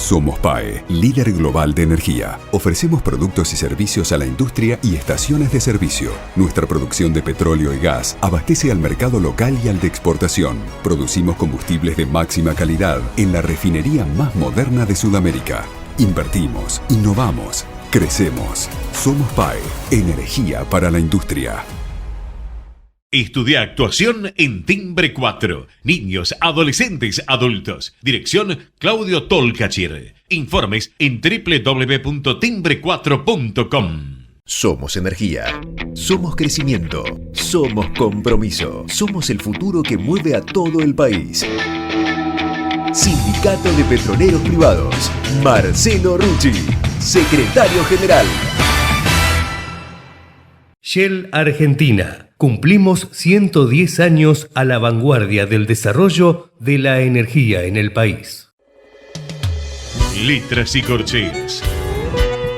Somos PAE, líder global de energía. Ofrecemos productos y servicios a la industria y estaciones de servicio. Nuestra producción de petróleo y gas abastece al mercado local y al de exportación. Producimos combustibles de máxima calidad en la refinería más moderna de Sudamérica. Invertimos, innovamos, crecemos. Somos PAE, energía para la industria. Estudia actuación en Timbre 4. Niños, adolescentes, adultos. Dirección Claudio Tolcachir. Informes en www.timbre4.com. Somos energía. Somos crecimiento. Somos compromiso. Somos el futuro que mueve a todo el país. Sindicato de Petroleros Privados. Marcelo Rucci, secretario general. Shell Argentina. Cumplimos 110 años a la vanguardia del desarrollo de la energía en el país. Letras y corcheas.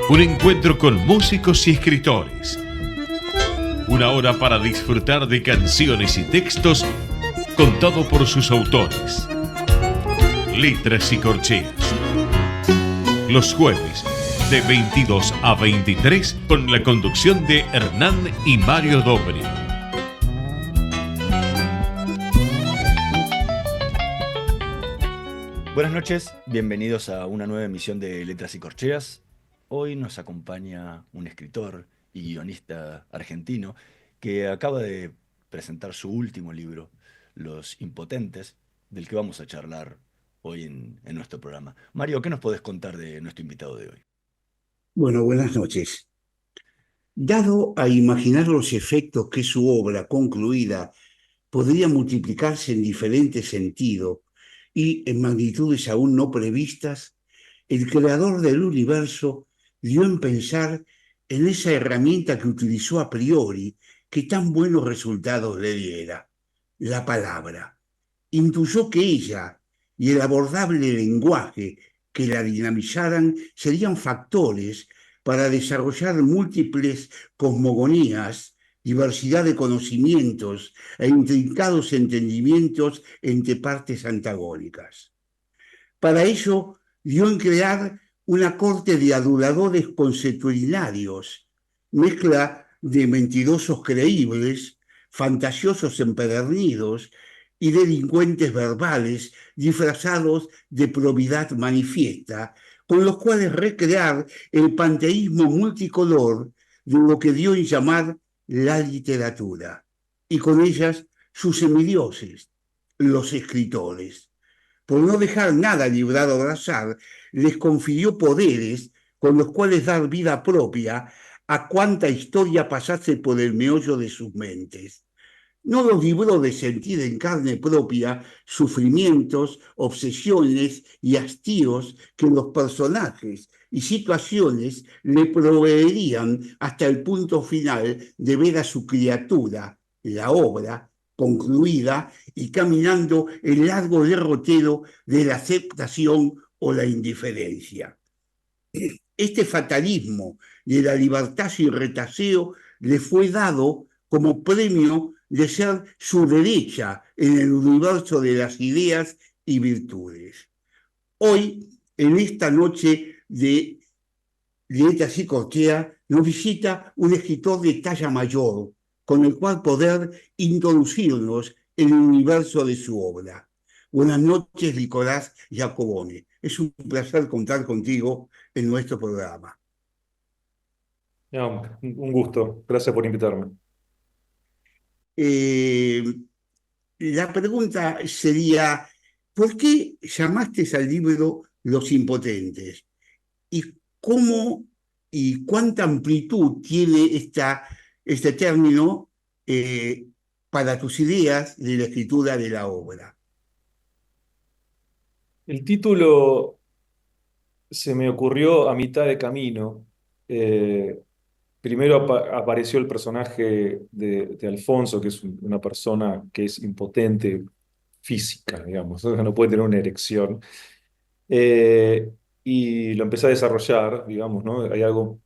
Un encuentro con músicos y escritores. Una hora para disfrutar de canciones y textos contado por sus autores. Letras y corcheas. Los jueves de 22 a 23 con la conducción de Hernán y Mario Dobri. Buenas noches, bienvenidos a una nueva emisión de Letras y Corcheas. Hoy nos acompaña un escritor y guionista argentino que acaba de presentar su último libro, Los Impotentes, del que vamos a charlar hoy en nuestro programa. Mario, ¿qué nos podés contar de nuestro invitado de hoy? Bueno, buenas noches. Dado a imaginar los efectos que su obra concluida podría multiplicarse en diferentes sentidos y en magnitudes aún no previstas, el creador del universo dio en pensar en esa herramienta que utilizó a priori que tan buenos resultados le diera, la palabra. Intuyó que ella y el abordable lenguaje que la dinamizaran serían factores para desarrollar múltiples cosmogonías, diversidad de conocimientos e intrincados entendimientos entre partes antagónicas. Para ello, dio en crear una corte de aduladores consuetudinarios, mezcla de mentirosos creíbles, fantasiosos empedernidos y delincuentes verbales disfrazados de probidad manifiesta, con los cuales recrear el panteísmo multicolor de lo que dio en llamar la literatura, y con ellas sus semidioses, los escritores. Por no dejar nada librado al azar, les confirió poderes con los cuales dar vida propia a cuanta historia pasase por el meollo de sus mentes. No los libró de sentir en carne propia sufrimientos, obsesiones y hastíos que los personajes y situaciones le proveerían hasta el punto final de ver a su criatura, la obra, concluida y caminando el largo derrotero de la aceptación o la indiferencia. Este fatalismo de la libertad sin retaseo le fue dado como premio de ser su derecha en el universo de las ideas y virtudes. Hoy, en esta noche de Letras y Corcheas, nos visita un escritor de talla mayor, con el cual poder introducirnos en el universo de su obra. Buenas noches, Nicolás Giacobone. Es un placer contar contigo en nuestro programa. No, un gusto. Gracias por invitarme. La pregunta sería, ¿por qué llamaste al libro Los Impotentes? ¿Y cómo y cuánta amplitud tiene este término para tus ideas de la escritura de la obra? El título se me ocurrió a mitad de camino. Primero apareció el personaje de Alfonso, que es una persona que es impotente física, digamos, o sea, no puede tener una erección. Y lo empecé a desarrollar, digamos, ¿no? Hay algo,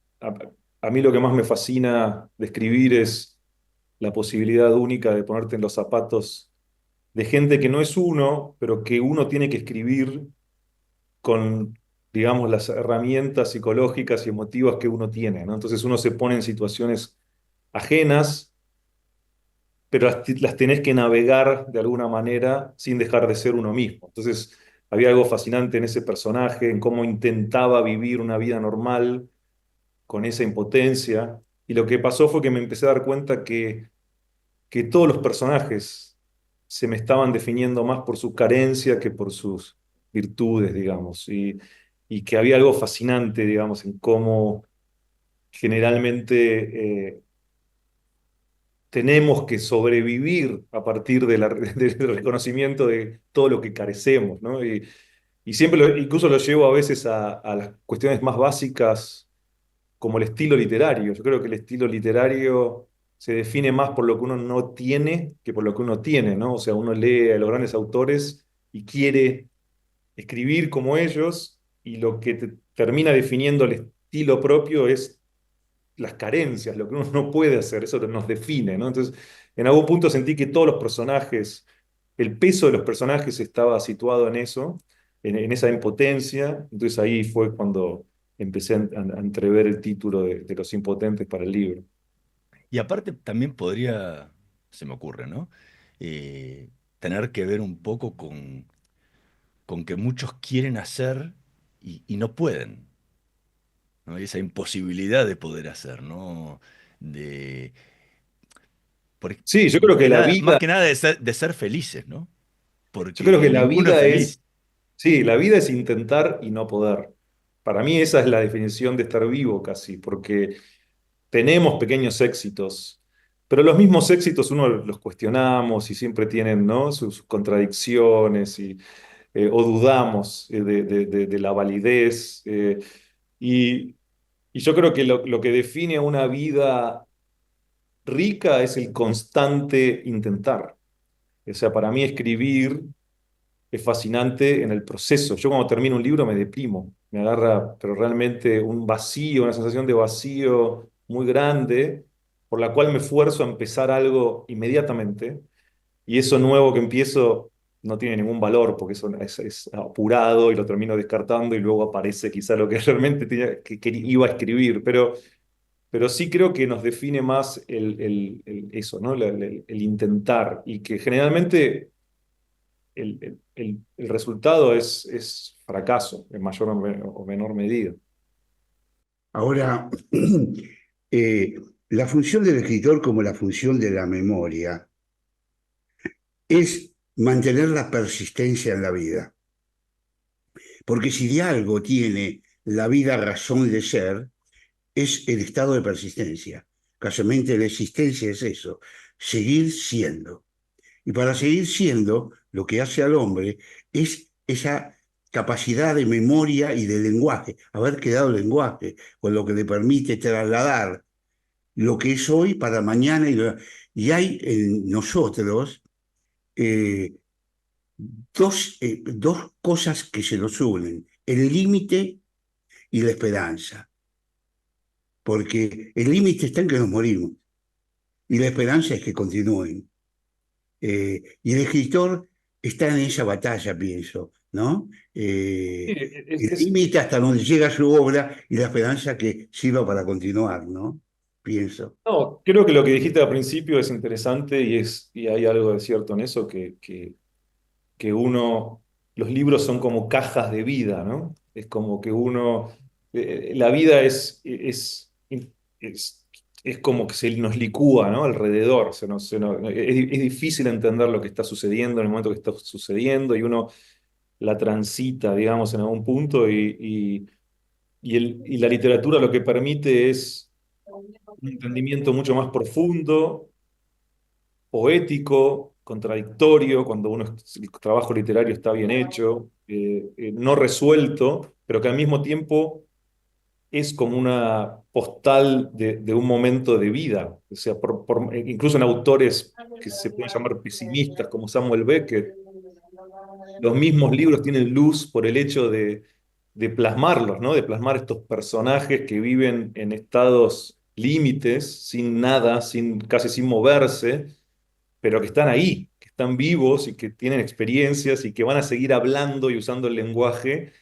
a mí lo que más me fascina de escribir es la posibilidad única de ponerte en los zapatos de gente que no es uno, pero que uno tiene que escribir con digamos, las herramientas psicológicas y emotivas que uno tiene, ¿no? Entonces uno se pone en situaciones ajenas, pero las tenés que navegar de alguna manera sin dejar de ser uno mismo. Entonces había algo fascinante en ese personaje, en cómo intentaba vivir una vida normal con esa impotencia. Y lo que pasó fue que me empecé a dar cuenta que todos los personajes se me estaban definiendo más por su carencia que por sus virtudes, digamos. Y que había algo fascinante, digamos, en cómo generalmente tenemos que sobrevivir a partir de del reconocimiento de todo lo que carecemos, ¿no? Y siempre, incluso lo llevo a veces a las cuestiones más básicas, como el estilo literario. Yo creo que el estilo literario se define más por lo que uno no tiene que por lo que uno tiene, ¿no? O sea, uno lee a los grandes autores y quiere escribir como ellos, y lo que termina definiendo el estilo propio es las carencias, lo que uno no puede hacer, eso nos define, ¿no? Entonces, en algún punto sentí que todos los personajes, el peso de los personajes estaba situado en eso, en esa impotencia. Entonces ahí fue cuando empecé a entrever el título de Los Impotentes para el libro. Y aparte también podría, se me ocurre, ¿no? Tener que ver un poco con que muchos quieren hacer y no pueden, ¿no? Y esa imposibilidad de poder hacer, ¿no? De, Sí, yo creo que la más vida, que nada de ser felices, ¿no? yo creo que Porque la ninguno es vida feliz. es, sí, la vida es intentar y no poder. Para mí esa es la definición de estar vivo casi, porque tenemos pequeños éxitos, pero los mismos éxitos uno los cuestionamos y siempre tienen, ¿no?, sus contradicciones, o dudamos de la validez. Y, y yo creo que lo que define una vida rica es el constante intentar. O sea, para mí escribir es fascinante en el proceso. Yo cuando termino un libro me deprimo, me agarra, pero realmente un vacío, una sensación de vacío muy grande, por la cual me esfuerzo a empezar algo inmediatamente, y eso nuevo que empiezo no tiene ningún valor, porque eso es apurado y lo termino descartando, y luego aparece quizá lo que realmente que iba a escribir, pero sí creo que nos define más eso, ¿no? El intentar, y que generalmente el resultado es fracaso en mayor o menor medida. Ahora, eh, la función del escritor, como la función de la memoria, es mantener la persistencia en la vida. Porque si de algo tiene la vida razón de ser, es el estado de persistencia. Casualmente la existencia es eso, seguir siendo. Y para seguir siendo, lo que hace al hombre es esa capacidad de memoria y de lenguaje, haber quedado lenguaje, con lo que le permite trasladar lo que es hoy para mañana. Y hay en nosotros eh, dos cosas que se nos unen, el límite y la esperanza, porque el límite está en que nos morimos y la esperanza es que continúen. Y el escritor está en esa batalla, pienso, ¿no? Sí, El límite hasta donde llega su obra y la esperanza que sirva para continuar, ¿no? Pienso. no, creo que lo que dijiste al principio es interesante, y hay algo de cierto en eso, que los libros son como cajas de vida, ¿no? Es como que la vida es, es como que se nos licúa, ¿no? Alrededor. Es difícil entender lo que está sucediendo en el momento que está sucediendo, y uno la transita, digamos, en algún punto, y la literatura lo que permite es un entendimiento mucho más profundo, poético, contradictorio, cuando el trabajo literario está bien hecho, no resuelto, pero que al mismo tiempo es como una postal de un momento de vida. O sea, incluso en autores que se pueden llamar pesimistas, como Samuel Beckett, los mismos libros tienen luz por el hecho de plasmarlos, ¿no? De plasmar estos personajes que viven en estados límites, sin nada, casi sin moverse, pero que están ahí, que están vivos y que tienen experiencias y que van a seguir hablando y usando el lenguaje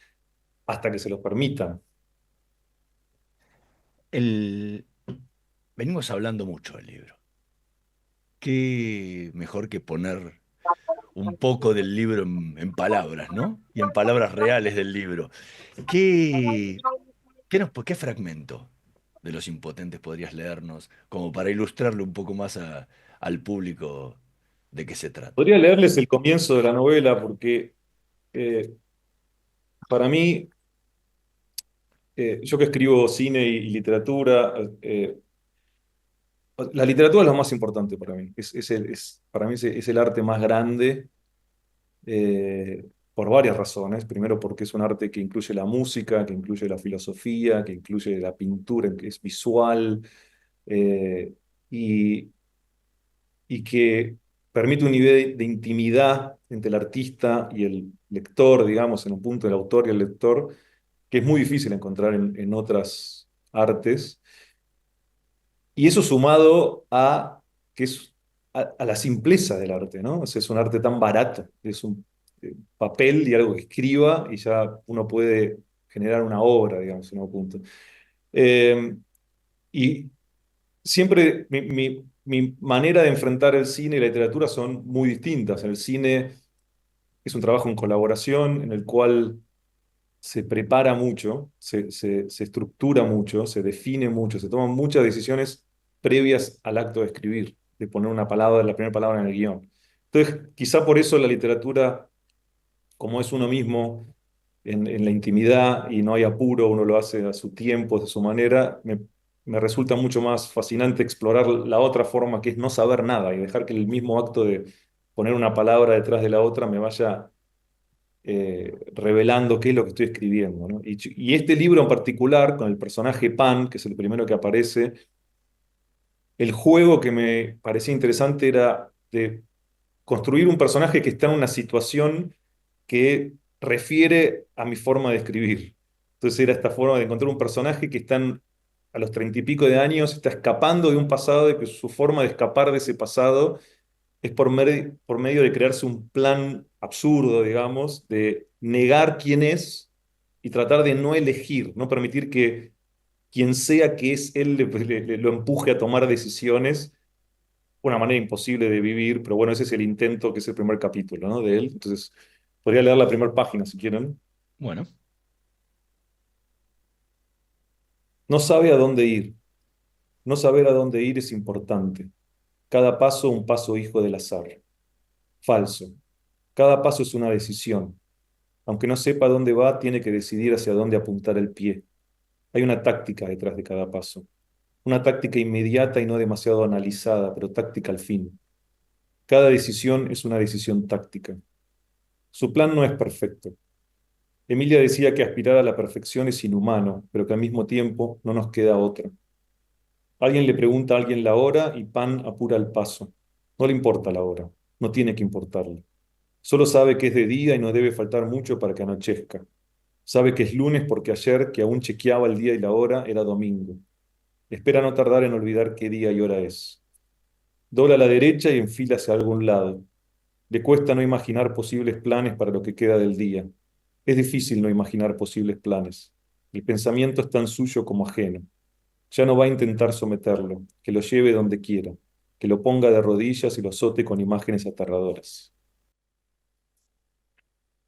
hasta que se los permitan. El... Venimos hablando mucho del libro. ¿Qué mejor que poner un poco del libro palabras, ¿no? Y en palabras reales del libro. ¿Qué, qué fragmento de Los Impotentes podrías leernos como para ilustrarle un poco más al público de qué se trata? Podría leerles el comienzo de la novela porque eh, para mí, yo que escribo cine y literatura, la literatura es lo más importante para mí. Para mí es el arte más grande por varias razones. Primero porque es un arte que incluye la música, que incluye la filosofía, que incluye la pintura, que es visual, eh, y, y que permite un nivel de intimidad entre el artista y el lector, digamos, en un punto del autor y el lector, que es muy difícil encontrar en otras artes. Y eso sumado a, que es, a la simpleza del arte, ¿no? O sea, es un arte tan barato, es un papel y algo que escriba y ya uno puede generar una obra, digamos, en un punto. Eh, y siempre mi manera de enfrentar el cine y la literatura son muy distintas. El cine es un trabajo en colaboración en el cual se prepara mucho, se estructura mucho, se define mucho, se toman muchas decisiones previas al acto de escribir, de poner una palabra, la primera palabra en el guión. Entonces, quizá por eso la literatura, como es uno mismo en la intimidad y no hay apuro, uno lo hace a su tiempo, de su manera, me resulta mucho más fascinante explorar la otra forma, que es no saber nada y dejar que el mismo acto de poner una palabra detrás de la otra me vaya revelando qué es lo que estoy escribiendo, ¿no? Y este libro en particular, con el personaje Pan, que es el primero que aparece, el juego que me parecía interesante era de construir un personaje que está en una situación que refiere a mi forma de escribir. Entonces era esta forma de encontrar un personaje que está a los 30 y pico de años, está escapando de un pasado y que su forma de escapar de ese pasado es por medio de crearse un plan absurdo, digamos, de negar quién es y tratar de no elegir, no permitir que quien sea que es él lo empuje a tomar decisiones, una manera imposible de vivir, pero bueno, ese es el intento, que es el primer capítulo, ¿no? De él. Entonces, podría leer la primera página si quieren. Bueno, No sabe a dónde ir. No saber a dónde ir es importante. Cada paso un paso hijo del azar. Falso. Cada paso es una decisión. Aunque no sepa dónde va, tiene que decidir hacia dónde apuntar el pie. Hay una táctica detrás de cada paso. Una táctica inmediata y no demasiado analizada, pero táctica al fin. Cada decisión es una decisión táctica. Su plan no es perfecto. Emilia decía que aspirar a la perfección es inhumano, pero que al mismo tiempo no nos queda otra. Alguien le pregunta a alguien la hora y Pan apura el paso. No le importa la hora, no tiene que importarle. Solo sabe que es de día y no debe faltar mucho para que anochezca. Sabe que es lunes porque ayer, que aún chequeaba el día y la hora, era domingo. Espera no tardar en olvidar qué día y hora es. Dobla a la derecha y enfila hacia algún lado. Le cuesta no imaginar posibles planes para lo que queda del día. Es difícil no imaginar posibles planes. El pensamiento es tan suyo como ajeno. Ya no va a intentar someterlo, que lo lleve donde quiera, que lo ponga de rodillas y lo azote con imágenes aterradoras.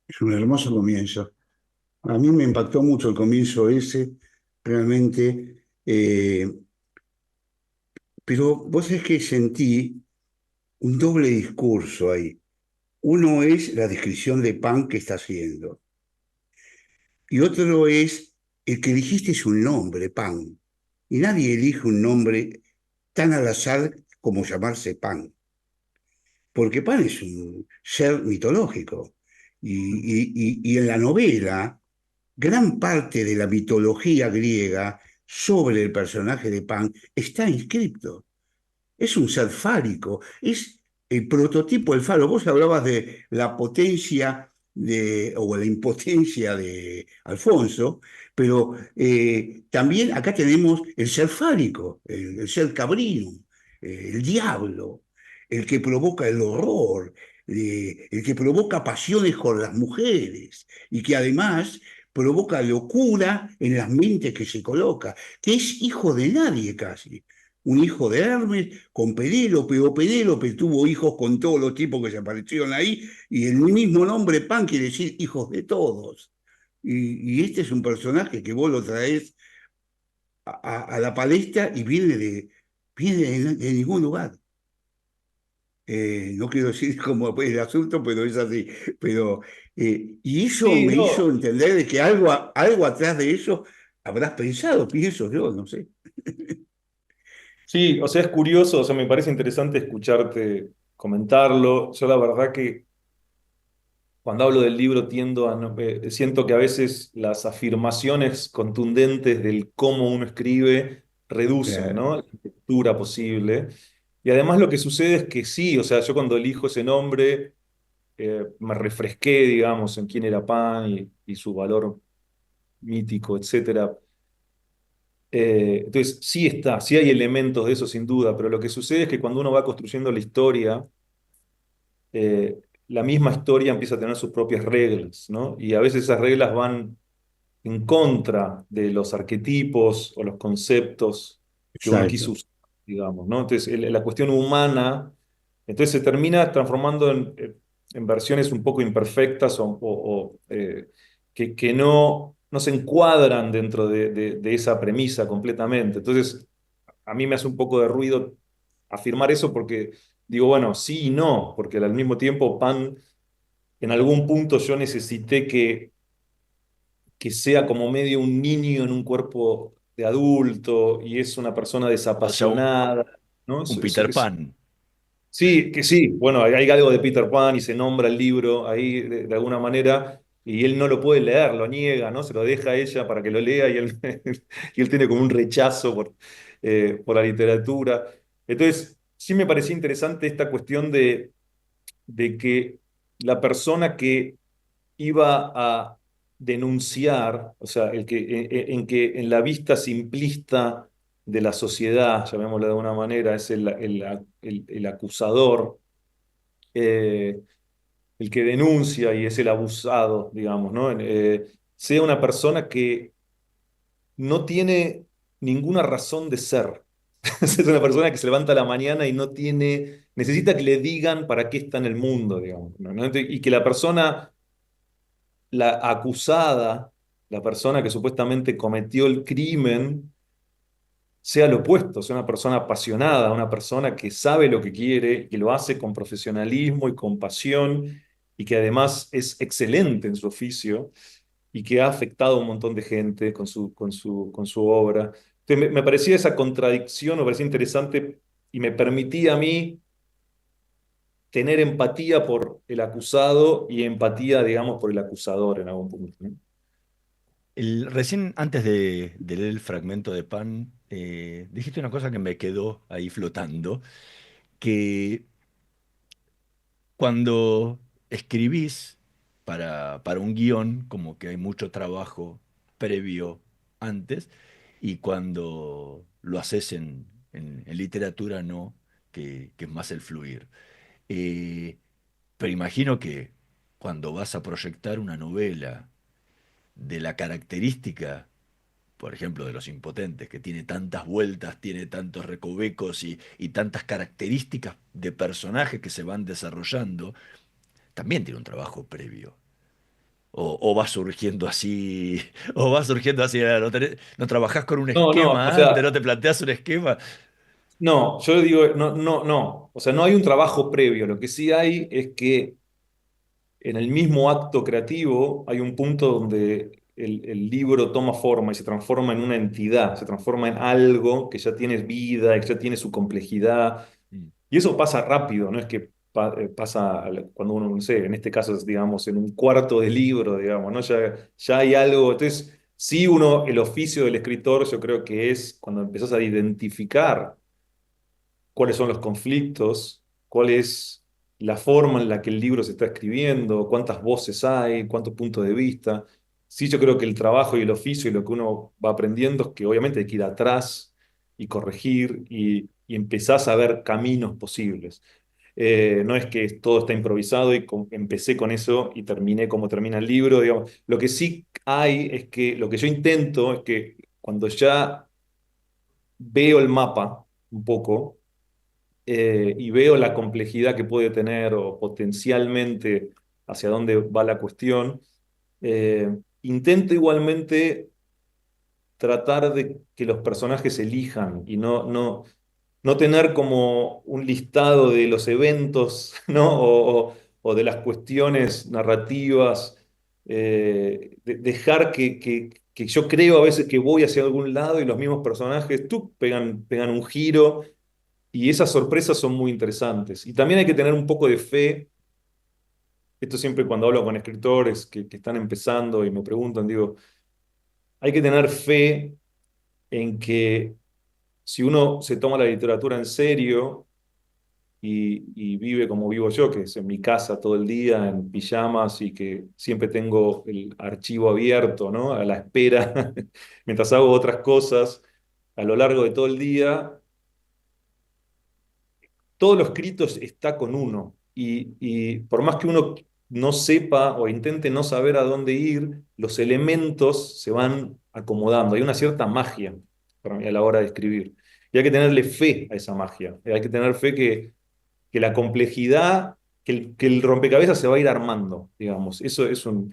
Es un hermoso comienzo. A mí me impactó mucho el comienzo ese, realmente, pero vos sabés que sentí un doble discurso ahí. Uno es la descripción de Pan que está haciendo, y otro es el que elegiste es un nombre, Pan. Y nadie elige un nombre tan al azar como llamarse Pan, porque Pan es un ser mitológico. Y en la novela, gran parte de la mitología griega sobre el personaje de Pan está inscripto. Es un ser fálico, es el prototipo del falo. Vos hablabas de la potencia o la impotencia de Alfonso, pero también acá tenemos el ser fálico, el ser cabrino, el diablo, el que provoca el horror, el que provoca pasiones con las mujeres y que además provoca locura en las mentes que se coloca, que es hijo de nadie casi. Un hijo de Hermes con Penélope, o Penélope tuvo hijos con todos los tipos que se aparecieron ahí, y el mismo nombre Pan quiere decir hijos de todos. Y este es un personaje que vos lo traes a la palestra y viene de ningún lugar. No quiero decir cómo es el asunto, pero es así. Pero, y eso Sí, me hizo no. entender de que algo atrás de eso habrás pensado, pienso yo, no sé. Sí, o sea, es curioso, o sea, me parece interesante escucharte comentarlo. Yo la verdad que cuando hablo del libro tiendo a siento que a veces las afirmaciones contundentes del cómo uno escribe reducen, Eh, ¿no? La lectura posible. Y además lo que sucede es que sí, o sea, yo cuando elijo ese nombre me refresqué, digamos, en quién era Pan y su valor mítico, etcétera. Entonces, sí está, sí hay elementos de eso sin duda, pero lo que sucede es que cuando uno va construyendo la historia, la misma historia empieza a tener sus propias reglas, ¿no? Y a veces esas reglas van en contra de los arquetipos o los conceptos que uno quiso exacto. usar, digamos, ¿no? Entonces, la cuestión humana, entonces se termina transformando en versiones un poco imperfectas que no se encuadran dentro de esa premisa completamente. Entonces, a mí me hace un poco de ruido afirmar eso porque digo, bueno, sí y no, porque al mismo tiempo Pan, en algún punto yo necesité que sea como medio un niño en un cuerpo de adulto y es una persona O sea, desapasionada, ¿no? un Peter Pan. Sí, que sí, bueno, hay algo de Peter Pan y se nombra el libro ahí de alguna manera y él no lo puede leer, lo niega, ¿no? Se lo deja a ella para que lo lea y él, y él tiene como un rechazo por la literatura. Entonces, sí me parecía interesante esta cuestión de que la persona que iba a denunciar, o sea, en que en la vista simplista de la sociedad, llamémoslo de alguna manera, es el acusador, eh, el que denuncia y es el abusado, digamos, ¿no? Sea una persona que no tiene ninguna razón de ser. Es una persona que se levanta a la mañana y no tiene, necesita que le digan para qué está en el mundo, digamos, ¿no? Y que la persona la acusada, la persona que supuestamente cometió el crimen, sea lo opuesto, sea una persona apasionada, una persona que sabe lo que quiere, que lo hace con profesionalismo y con pasión, y que además es excelente en su oficio y que ha afectado a un montón de gente con su obra. Entonces me parecía esa contradicción, me parecía interesante y me permitía a mí tener empatía por el acusado y empatía, digamos, por el acusador en algún punto, ¿no? Recién antes de leer el fragmento de Pan, dijiste una cosa que me quedó ahí flotando, que cuando escribís para un guión, como que hay mucho trabajo previo antes, y cuando lo haces en literatura no, que es más el fluir. Eh, pero imagino que cuando vas a proyectar una novela de la característica, por ejemplo, de Los Impotentes, que tiene tantas vueltas, tiene tantos recovecos y tantas características de personajes que se van desarrollando, también tiene un trabajo previo. O va surgiendo así, o va surgiendo así, no trabajás con un No, no, o esquema antes, no sea, te planteas un esquema. no, yo digo, no, no, no. O sea, no hay un trabajo previo. Lo que sí hay es que en el mismo acto creativo hay un punto donde el libro toma forma y se transforma en una entidad, se transforma en algo que ya tiene vida, que ya tiene su complejidad. Mm. Y eso pasa rápido, no es que pasa cuando uno, no sé, en este caso es, digamos, en un cuarto de libro, digamos, ¿no? Ya hay algo. Entonces, sí, uno, el oficio del escritor, yo creo que es cuando empezás a identificar cuáles son los conflictos, cuál es la forma en la que el libro se está escribiendo, cuántas voces hay, cuántos puntos de vista. Sí, yo creo que el trabajo y el oficio y lo que uno va aprendiendo es que obviamente hay que ir atrás y corregir y empezás a ver caminos posibles. No es que todo está improvisado y empecé con eso y terminé como termina el libro, digamos. Lo que sí hay es que lo que yo intento es que cuando ya veo el mapa un poco y veo la complejidad que puede tener o potencialmente hacia dónde va la cuestión, intento igualmente tratar de que los personajes elijan y no tener como un listado de los eventos, ¿no? O de las cuestiones narrativas, dejar que yo creo a veces que voy hacia algún lado y los mismos personajes pegan un giro y esas sorpresas son muy interesantes. Y también hay que tener un poco de fe. Esto siempre cuando hablo con escritores que están empezando y me preguntan, digo, hay que tener fe en que si uno se toma la literatura en serio y vive como vivo yo, que es en mi casa todo el día, en pijamas y que siempre tengo el archivo abierto, ¿no? A la espera, mientras hago otras cosas a lo largo de todo el día, todo lo escrito está con uno. Y por más que uno no sepa o intente no saber a dónde ir, los elementos se van acomodando. Hay una cierta magia para mí a la hora de escribir. Y hay que tenerle fe a esa magia. Hay que tener fe que la complejidad, que el rompecabezas se va a ir armando, digamos. Eso es un...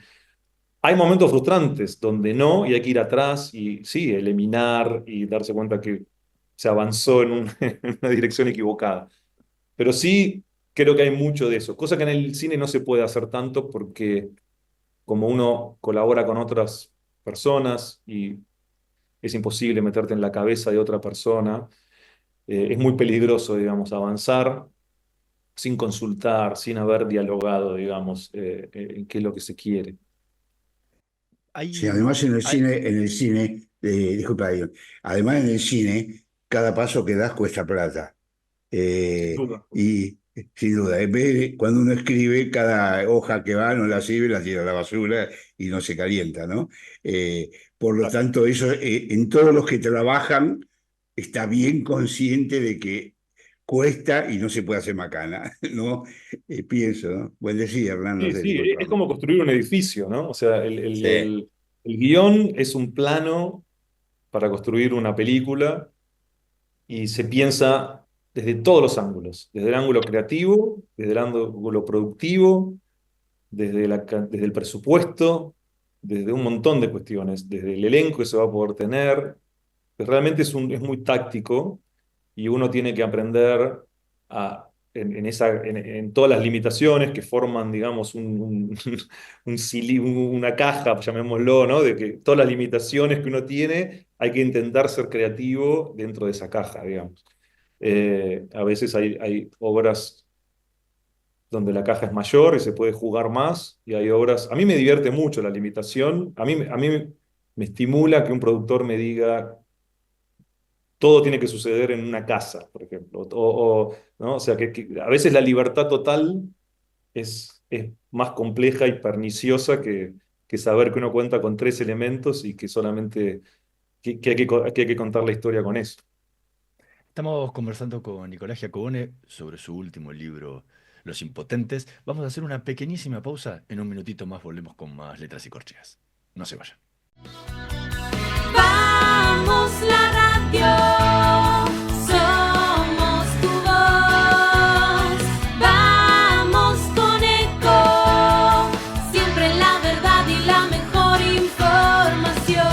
Hay momentos frustrantes donde no, y hay que ir atrás y sí, eliminar y darse cuenta que se avanzó en una dirección equivocada. Pero sí creo que hay mucho de eso, cosa que en el cine no se puede hacer tanto porque como uno colabora con otras personas y es imposible meterte en la cabeza de otra persona, es muy peligroso, digamos, avanzar sin consultar, sin haber dialogado, digamos, en qué es lo que se quiere. Sí, Hay, además hay- en el cine, disculpa, Ion, además en el cine, cada paso que das cuesta plata. Sin duda. Y sin duda, en vez cuando uno escribe, cada hoja que va no la sirve, la tira a la basura y no se calienta, ¿no? Por lo tanto, eso en todos los que trabajan está bien consciente de que cuesta y no se puede hacer macana, ¿no? Pienso, ¿no? Buen decir, Hernán, no Sí, sé, sí, es disculpame. como construir un edificio, ¿no? O sea, sí. el guión es un plano para construir una película y se piensa desde todos los ángulos, desde el ángulo creativo, desde el ángulo productivo, desde el presupuesto, desde un montón de cuestiones, desde el elenco que se va a poder tener. Pues realmente es muy táctico y uno tiene que aprender en todas las limitaciones que forman, digamos, una caja, llamémoslo, ¿no? De que todas las limitaciones que uno tiene, hay que intentar ser creativo dentro de esa caja, digamos. A veces hay obras donde la caja es mayor y se puede jugar más, y hay obras... A mí me divierte mucho la limitación, a mí me estimula que un productor me diga todo tiene que suceder en una casa, por ejemplo. ¿No? O sea, que a veces la libertad total es más compleja y perniciosa que saber que uno cuenta con tres elementos y que solamente que hay que contar la historia con eso. Estamos conversando con Nicolás Giacobone sobre su último libro, Los Impotentes. Vamos a hacer una pequeñísima pausa. En un minutito más volvemos con más letras y corcheas. No se vayan. Vamos la radio, somos tu voz. Vamos con Eco, siempre la verdad y la mejor información.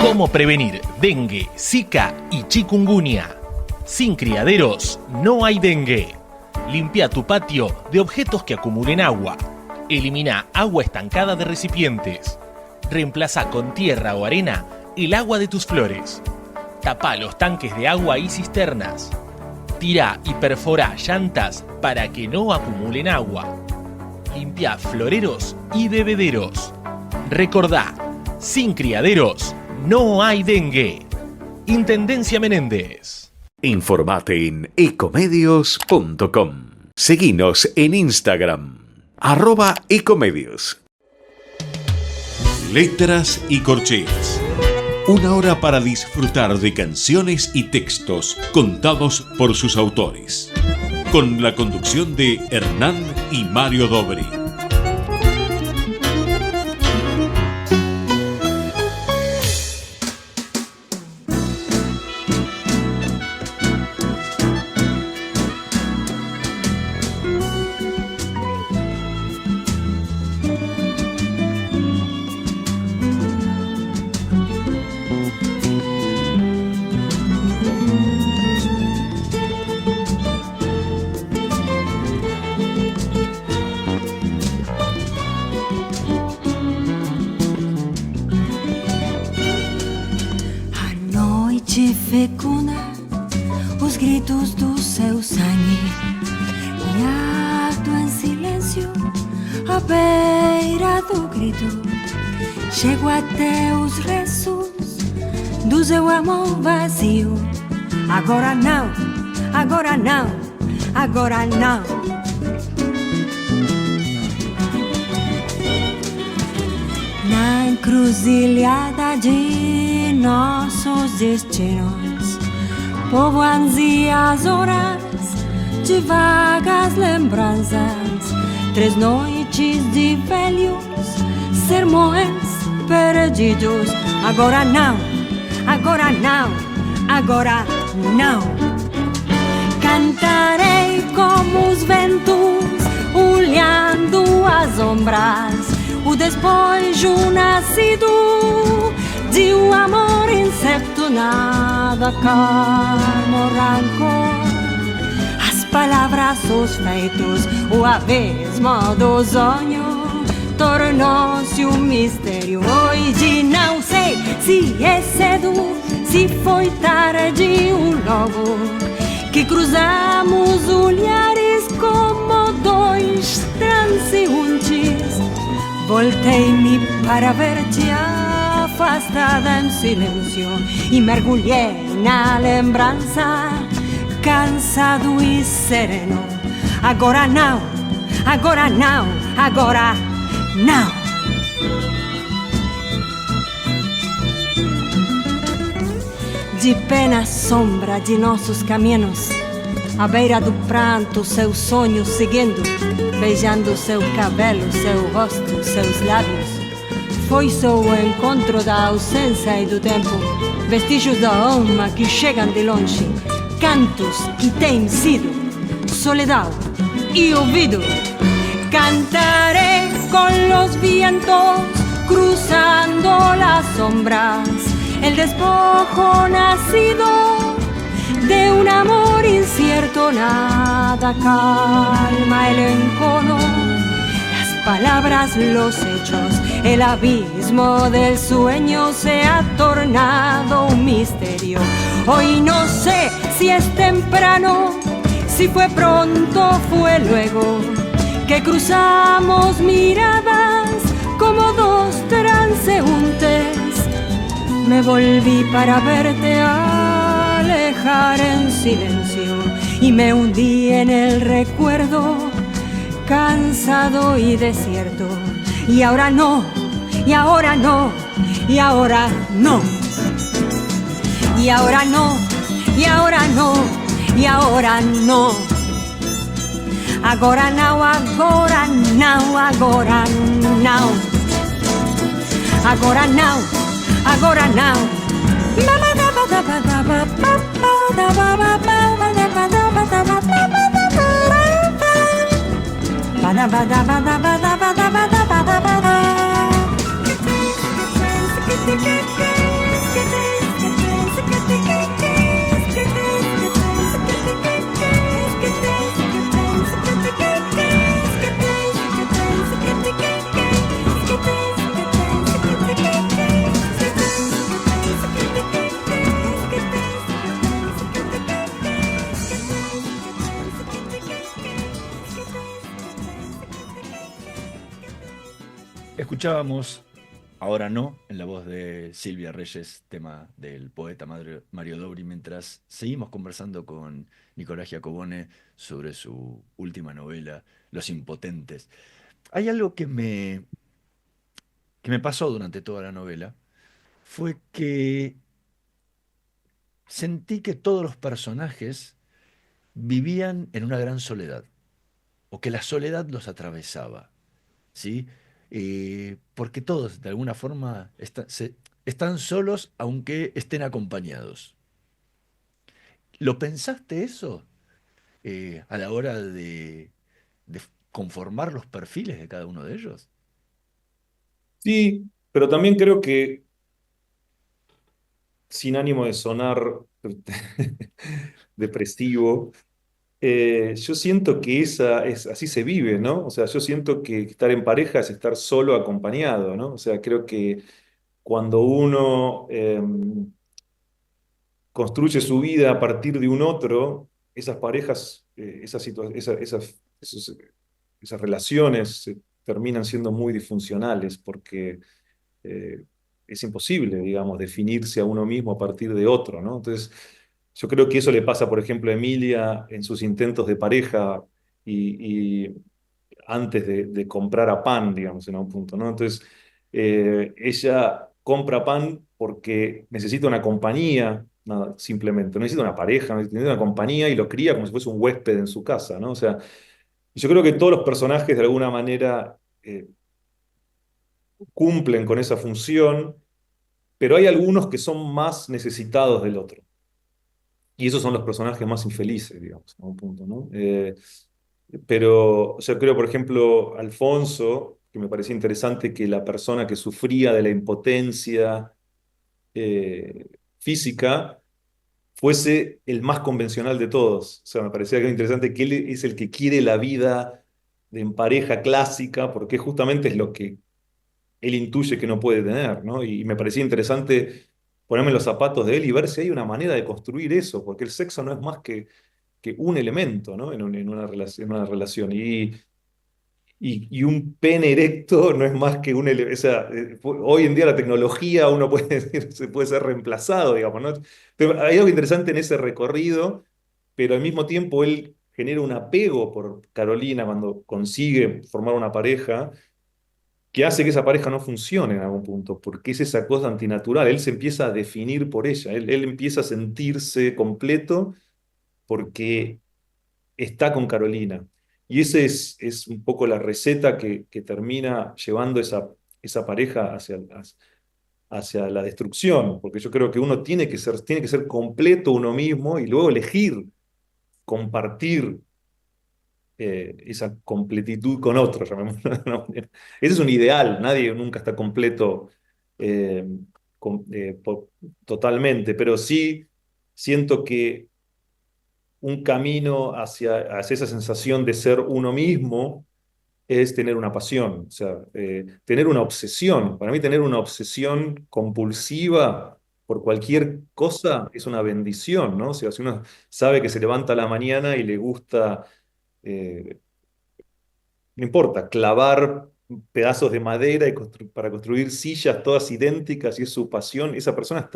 ¿Cómo prevenir dengue, zika y chikungunya? Sin criaderos no hay dengue. Limpia tu patio de objetos que acumulen agua. Elimina agua estancada de recipientes. Reemplaza con tierra o arena el agua de tus flores. Tapa los tanques de agua y cisternas. Tira y perfora llantas para que no acumulen agua. Limpia floreros y bebederos. Recordá, sin criaderos no hay dengue. Intendencia Menéndez. Informate en ecomedios.com. Seguinos en Instagram, @ecomedios. Letras y corcheas. Una hora para disfrutar de canciones y textos contados por sus autores. Con la conducción de Hernán y Mario Dobri. Fecunda os gritos do seu sangue e alto em silêncio à beira do grito chego até os restos do seu amor vazio. Agora não, agora não, agora não. Na encruzilhada de nossos destinos, povo ansia as horas de vagas lembranças, 3 noites de velhos sermões perdidos. Agora não, agora não, agora não. Cantarei como os ventos, olhando as sombras, o despojo nascido de um amor incerto, nada calmo, rancor. As palavras, os feitos, o abismo do sonho tornou-se um mistério. Hoje não sei se é cedo, se foi tarde ou logo, que cruzamos olhares como dois transeuntes. Voltei-me para ver-te afastada em silêncio e mergulhei na lembrança, cansado e sereno. Agora não, agora não, agora não. De pé na sombra de nossos caminhos, à beira do pranto, seus sonhos seguindo, beijando seu cabelo, seu rosto, seus lábios. Foi só o encontro da ausência e do tempo, vestígios da alma que chegam de longe, cantos que têm sido soledad e ouvido. Cantaré con los vientos, cruzando las sombras, el despojo nacido de un amor incierto. Nada calma el encono, las palabras, los hechos, el abismo del sueño se ha tornado un misterio. Hoy no sé si es temprano, si fue pronto, fue luego, que cruzamos miradas como dos transeúntes. Me volví para verte alejar en silencio y me hundí en el recuerdo, cansado y desierto. Y ahora no, y ahora no, y ahora no. Y ahora no, y ahora no, y ahora no. Agora não, agora não, agora não. Agora não, agora não. Escuchábamos Ahora no, en la voz de Silvia Reyes, tema del poeta Mario Dobri, mientras seguimos conversando con Nicolás Giacobone sobre su última novela, Los Impotentes. Hay algo que me pasó durante toda la novela, fue que sentí que todos los personajes vivían en una gran soledad, o que la soledad los atravesaba, ¿sí? Porque todos, de alguna forma, están solos aunque estén acompañados. ¿Lo pensaste eso a la hora de conformar los perfiles de cada uno de ellos? Sí, pero también creo que, sin ánimo de sonar depresivo, yo siento que así se vive, ¿no? O sea, yo siento que estar en pareja es estar solo acompañado, ¿no? O sea, creo que cuando uno construye su vida a partir de un otro, esas parejas, esas relaciones terminan siendo muy disfuncionales porque eh, es imposible, digamos, definirse a uno mismo a partir de otro, ¿no? Entonces, yo creo que eso le pasa, por ejemplo, a Emilia en sus intentos de pareja y antes de comprar a Pan, digamos, en un punto, ¿no? Entonces, ella compra Pan porque necesita una compañía, nada, simplemente, no necesita una pareja, necesita una compañía y lo cría como si fuese un huésped en su casa, ¿no? O sea, yo creo que todos los personajes de alguna manera cumplen con esa función, pero hay algunos que son más necesitados del otro. Y esos son los personajes más infelices, digamos, a un punto, ¿no? Pero yo creo, por ejemplo, Alfonso, que me parecía interesante que la persona que sufría de la impotencia física fuese el más convencional de todos. O sea, me parecía que interesante que él es el que quiere la vida en pareja clásica, porque justamente es lo que él intuye que no puede tener, ¿no? Y me parecía interesante ponerme en los zapatos de él y ver si hay una manera de construir eso, porque el sexo no es más que un elemento, ¿no? En una relación. Y un pene erecto no es más que un elemento. O sea, hoy en día la tecnología uno puede decir, se puede ser reemplazado, digamos, ¿no? Pero hay algo interesante en ese recorrido, pero al mismo tiempo él genera un apego por Carolina cuando consigue formar una pareja que hace que esa pareja no funcione en algún punto, porque es esa cosa antinatural. Él se empieza a definir por ella, él empieza a sentirse completo porque está con Carolina. Y ese es un poco la receta que termina llevando esa pareja hacia la destrucción, porque yo creo que uno tiene que ser completo uno mismo y luego elegir compartir esa completitud con otro, llamémoslo de alguna manera. Ese es un ideal, nadie nunca está completo eh, totalmente, pero sí siento que un camino hacia esa sensación de ser uno mismo es tener una pasión, o sea, tener una obsesión. Para mí tener una obsesión compulsiva por cualquier cosa es una bendición, ¿no? O sea, si uno sabe que se levanta a la mañana y le gusta eh, no importa, clavar pedazos de madera para construir sillas todas idénticas y es su pasión, esa persona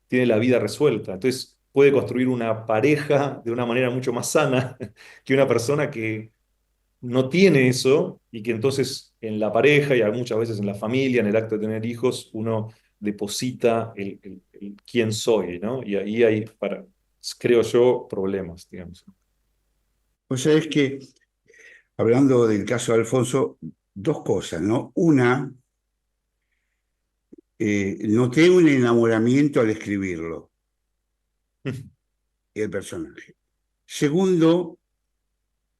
tiene la vida resuelta. Entonces puede construir una pareja de una manera mucho más sana que una persona que no tiene eso y que entonces en la pareja y muchas veces en la familia, en el acto de tener hijos, uno deposita el quién soy, ¿no? Y ahí hay, creo yo, problemas, digamos. O sea, es que, hablando del caso de Alfonso, dos cosas, ¿no? Una, noté un enamoramiento al escribirlo, el personaje. Segundo,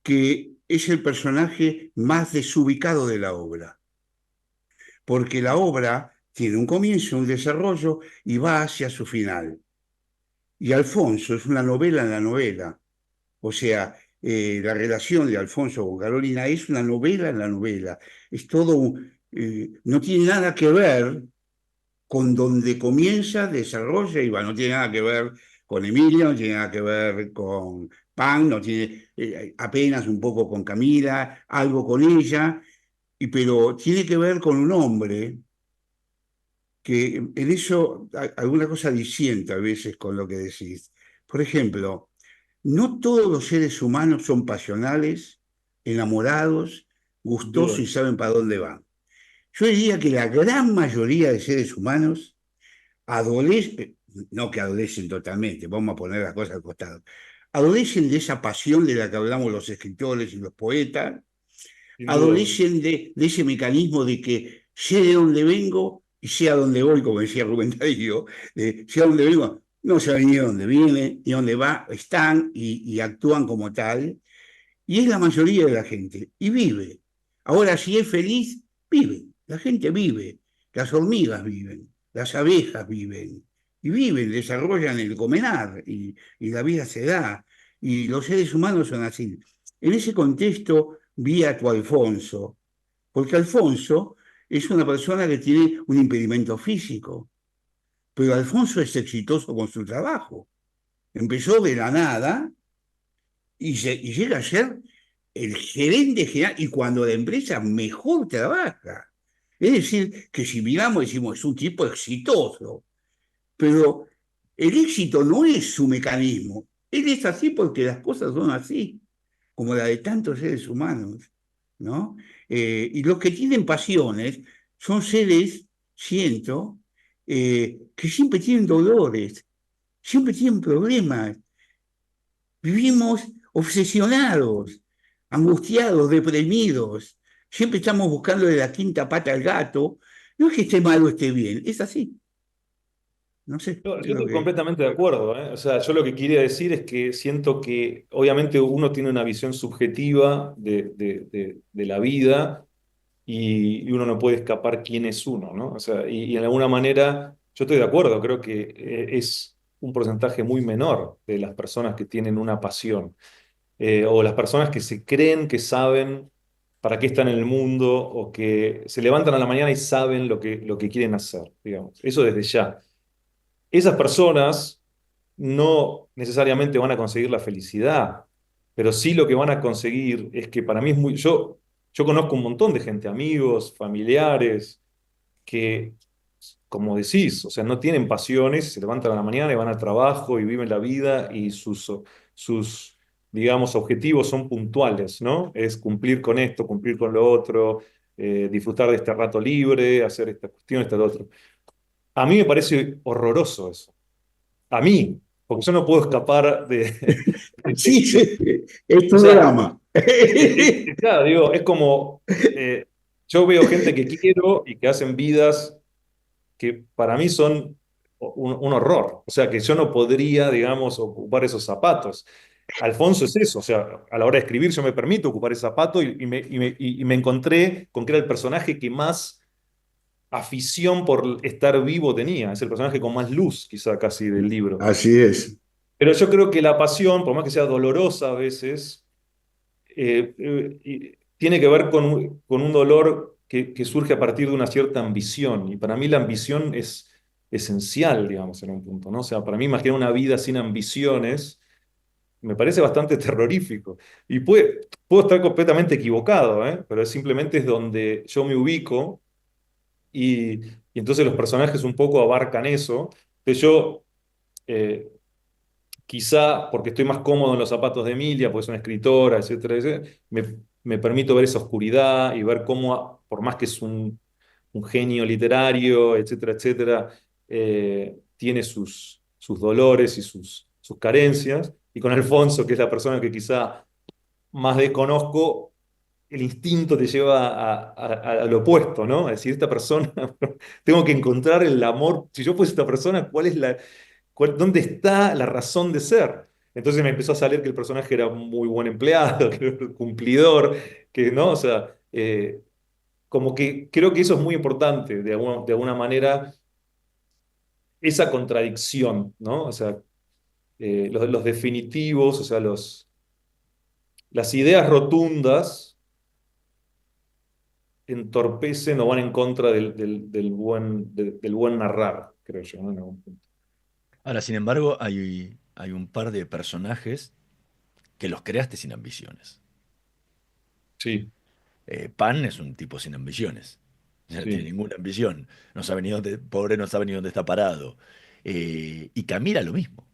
que es el personaje más desubicado de la obra, porque la obra tiene un comienzo, un desarrollo y va hacia su final. Y Alfonso es una novela en la novela, o sea, la relación de Alfonso con Carolina es una novela en la novela, es todo, no tiene nada que ver con donde comienza, desarrolla y va, no tiene nada que ver con Emilia, no tiene nada que ver con Pan, no tiene apenas un poco con Camila, algo con ella, pero tiene que ver con un hombre que en eso alguna cosa disienta a veces con lo que decís. Por ejemplo, no todos los seres humanos son pasionales, enamorados, gustosos y Duda. saben para dónde van. Yo diría que la gran mayoría de seres humanos adolecen, no que adolecen totalmente, vamos a poner las cosas al costado, adolecen de esa pasión de la que hablamos los escritores y los poetas, Sin duda. adolecen de ese mecanismo de que sé de dónde vengo y sé a dónde voy, como decía Rubén Darío, sé a dónde vengo, no saben ni de dónde viene, ni dónde va, están y actúan como tal, y es la mayoría de la gente, y vive. Ahora, si es feliz, vive, la gente vive, las hormigas viven, las abejas viven, y viven, desarrollan el comenar, y la vida se da, y los seres humanos son así. En ese contexto vi a tu Alfonso, porque Alfonso es una persona que tiene un impedimento físico, pero Alfonso es exitoso con su trabajo. Empezó de la nada y llega a ser el gerente general y cuando la empresa mejor trabaja. Es decir, que si miramos, decimos, es un tipo exitoso, pero el éxito no es su mecanismo. Él es así porque las cosas son así, como la de tantos seres humanos, ¿no? Y los que tienen pasiones son seres, siento, que siempre tienen dolores, siempre tienen problemas. Vivimos obsesionados, angustiados, deprimidos. Siempre estamos buscando de la quinta pata al gato. No es que esté mal o esté bien, es así. No sé, Yo creo estoy que... completamente de acuerdo, ¿eh? O sea, yo lo que quería decir es que siento que obviamente uno tiene una visión subjetiva de la vida y uno no puede escapar quién es uno, ¿no? O sea, y en alguna manera yo estoy de acuerdo, creo que es un porcentaje muy menor de las personas que tienen una pasión, o las personas que se creen que saben para qué están en el mundo o que se levantan a la mañana y saben lo que quieren hacer, digamos. Eso desde ya. Esas personas no necesariamente van a conseguir la felicidad, pero sí lo que van a conseguir es que para mí es muy... Yo conozco un montón de gente, amigos, familiares, que, como decís, o sea, no tienen pasiones, se levantan a la mañana y van al trabajo y viven la vida y sus, digamos, objetivos son puntuales, ¿no? Es cumplir con esto, cumplir con lo otro, disfrutar de este rato libre, hacer esta cuestión, esta lo otro. A mí me parece horroroso eso. A mí, porque yo no puedo escapar de... Sí, sí, es O tu sea, drama. claro, digo, es como... yo veo gente que quiero y que hacen vidas que para mí son un horror. O sea, que yo no podría, digamos, ocupar esos zapatos. Alfonso es eso, o sea, a la hora de escribir yo me permito ocupar ese zapato y me encontré con que era el personaje que más afición por estar vivo tenía. Es el personaje con más luz, quizá casi, del libro. Así es. Pero yo creo que la pasión, por más que sea dolorosa a veces, tiene que ver con un dolor que surge a partir de una cierta ambición. Y para mí la ambición es esencial, digamos, en un punto, ¿no? O sea, para mí imaginar una vida sin ambiciones me parece bastante terrorífico. Y puedo estar completamente equivocado, ¿eh? Pero simplemente es donde yo me ubico y entonces los personajes un poco abarcan eso. Entonces yo... eh, quizá porque estoy más cómodo en los zapatos de Emilia, porque es una escritora, etcétera, etcétera, me permito ver esa oscuridad y ver cómo, por más que es un genio literario, etcétera, etcétera, tiene sus dolores y sus carencias. Y con Alfonso, que es la persona que quizá más desconozco, el instinto te lleva al opuesto, ¿no? Es decir, esta persona, tengo que encontrar el amor. Si yo fuese esta persona, ¿cuál es dónde está la razón de ser? Entonces me empezó a salir que el personaje era un muy buen empleado, que era un cumplidor, que no, o sea, como que creo que eso es muy importante, de alguna manera, esa contradicción, ¿no? O sea, los definitivos, o sea, las ideas rotundas entorpecen o van en contra del buen narrar, creo yo, ¿no? En algún punto. Ahora, sin embargo, hay un par de personajes que los creaste sin ambiciones. Sí, Pan es un tipo sin ambiciones. No tiene sí, ninguna ambición. No sabe ni dónde, pobre, no sabe ni dónde está parado. Y Camila lo mismo.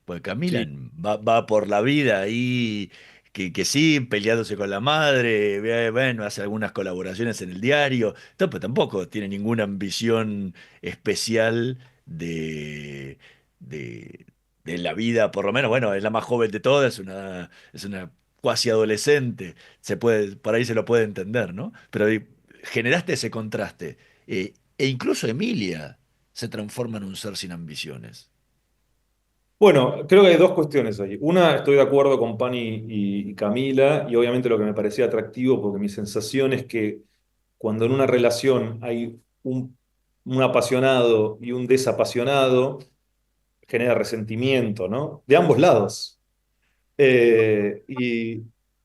Pues Camila sí. va por la vida ahí que sí, peleándose con la madre, bueno, hace algunas colaboraciones en el diario, pero tampoco tiene ninguna ambición especial de, de, de la vida, por lo menos, bueno, es la más joven de todas, es una cuasi adolescente, por ahí se lo puede entender, ¿no? Pero generaste ese contraste. E incluso Emilia se transforma en un ser sin ambiciones. Bueno, creo que hay dos cuestiones ahí. Una, estoy de acuerdo con Pani y Camila, y obviamente lo que me parecía atractivo, porque mi sensación es que cuando en una relación hay un apasionado y un desapasionado, genera resentimiento, ¿no? De ambos lados. Eh, y,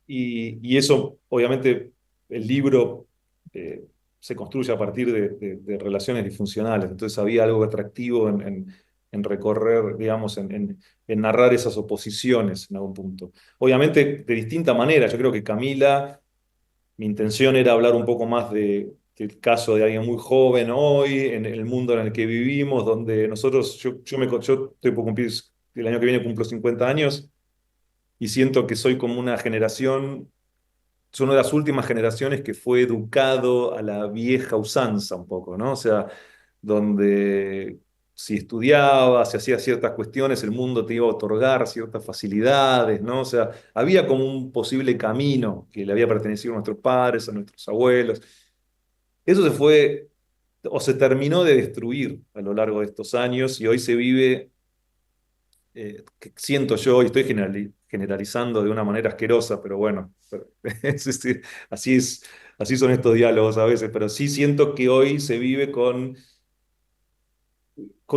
y eso, obviamente, el libro eh, se construye a partir de relaciones disfuncionales. Entonces había algo atractivo en recorrer, digamos, en narrar esas oposiciones en algún punto. Obviamente, de distinta manera. Yo creo que Camila, mi intención era hablar un poco más del caso de alguien muy joven hoy, en el mundo en el que vivimos, donde nosotros, yo estoy por cumplir, el año que viene cumplo 50 años y siento que soy como una generación, soy una de las últimas generaciones que fue educado a la vieja usanza un poco, ¿no? O sea, donde si estudiabas, si hacías ciertas cuestiones, el mundo te iba a otorgar ciertas facilidades, ¿no? O sea, había como un posible camino que le había pertenecido a nuestros padres, a nuestros abuelos. Eso se fue o se terminó de destruir a lo largo de estos años y hoy se vive que siento yo, y estoy generalizando de una manera asquerosa, pero bueno, es decir, así son estos diálogos a veces, pero sí siento que hoy se vive con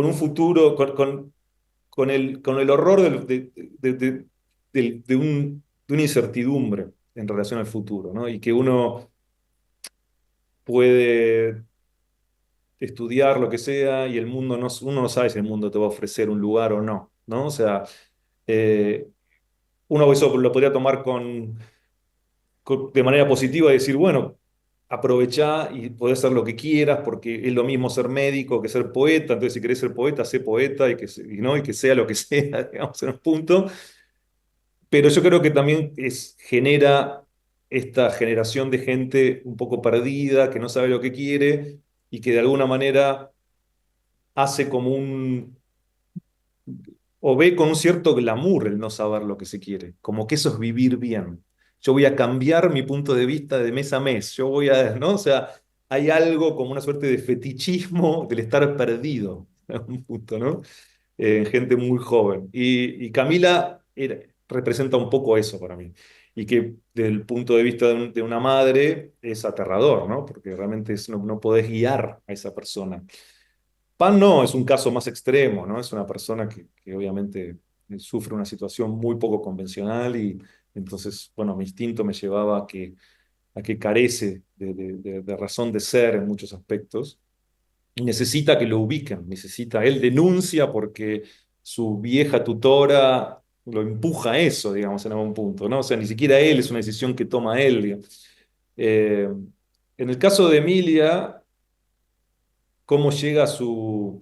un futuro, con el horror de una incertidumbre en relación al futuro, ¿no? Y que uno puede estudiar lo que sea y el mundo no, uno no sabe si el mundo te va a ofrecer un lugar o no, ¿no? O sea, eh, uno eso lo podría tomar de manera positiva y decir, bueno, aprovechá y podés hacer lo que quieras porque es lo mismo ser médico que ser poeta, entonces si querés ser poeta, sé poeta ¿no? Y que sea lo que sea, digamos, en un punto. Pero yo creo que también genera esta generación de gente un poco perdida, que no sabe lo que quiere y que de alguna manera hace como o ve con un cierto glamour el no saber lo que se quiere, como que eso es vivir bien. Yo voy a cambiar mi punto de vista de mes a mes, yo voy a, ¿no? O sea, hay algo como una suerte de fetichismo del estar perdido, en un punto, ¿no? En gente muy joven. Y Camila representa un poco eso para mí. Y que desde el punto de vista de una madre es aterrador, ¿no? Porque realmente no podés guiar a esa persona. Pan no, es un caso más extremo, ¿no? Es una persona que obviamente sufre una situación muy poco convencional y entonces, bueno, mi instinto me llevaba a que carece de razón de ser en muchos aspectos y necesita que lo ubiquen, él denuncia porque su vieja tutora lo empuja a eso, digamos, en algún punto, ¿no? O sea, ni siquiera él, es una decisión que toma él, digamos. Eh, en el caso de Emilia, cómo llega a su